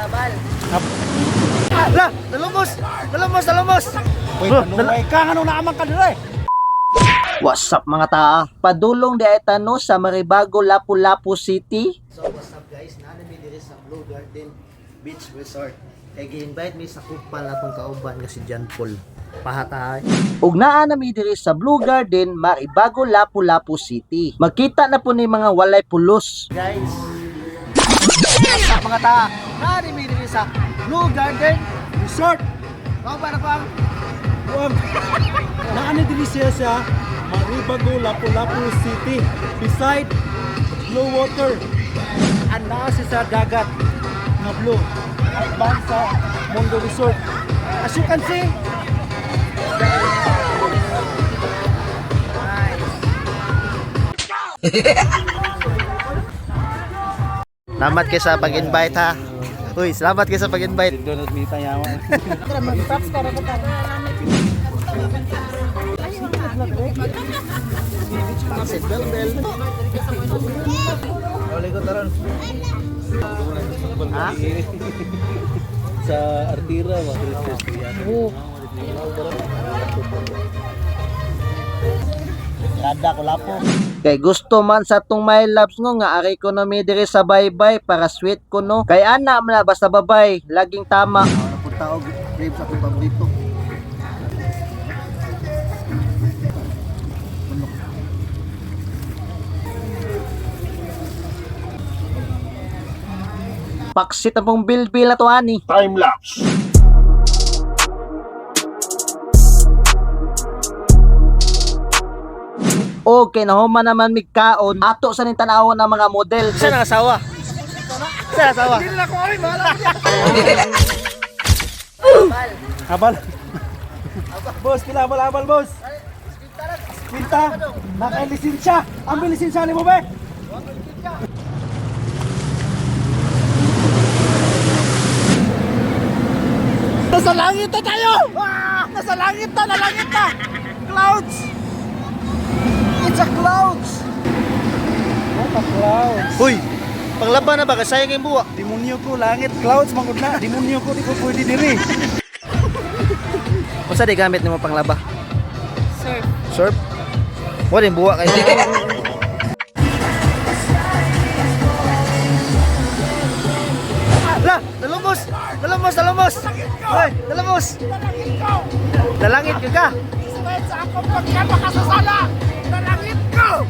Abal. Ala, nalumos. Nalumos. Uy, panuway ka nga nung naamang ka nila eh. What's up mga taa? Padulong di ay tano sa Maribago, Lapu-Lapu City. So what's up guys? Nanami diri sa Blue Garden Beach Resort. Kaya gi-invite mi sa kupal atong kauban nga si John Paul. Pahatahay. Ug naa nami diri sa Blue Garden, Maribago, Lapu-Lapu City. Magkita na po ni mga walay pulos. Guys, what's up mga taa? Nanami diri sa Blue Garden Resort. Kauban na pang Naani dili siya sa Maribago, Lapu-Lapu City beside blue water. Ana siya sa dagat na blue. At bang sa Mondo Resort. As you can see, salamat kayo sa pag-invite ha. Uy, salamat kayo sa pag-invite. donut mita yaman. Set bell. Oleh ko taron. Ha? Sa Artira ba? Oo. Rada ko lapo. Kay gusto man sa tong my loves ngo nga ari ko no mi diri sa baybay para sweet ko no. Kay ana man basta babay, laging tama. Napunta og crib sa akong paborito. Paksit ang pong bilbil na to ani. Time lapse. Okay, nahuman naman mig kaon. Ato sa nintanawon ng mga model. Sa nangasawa. Sa nangasawa. Abal. Boss, pila abal boss. Pinta. Naka-lisensya. Ambil lisensya ni mo be. Nasa langit na tayo! Nasa langit na! Clouds! It's a clouds! What a clouds? Uy, panglaban na ba? Kasayang yung buwa. Demonyo ko, langit, clouds, mangod na. Demonyo ko, di ko pwede diri. O sa di gamit ni mo panglaba? Surf. Surf? Wala yung buwa kayo. La, nalumos! Hoy, nalumos! Nalangit ka ka! Sa akong pagkapakasasala, nalangit ko!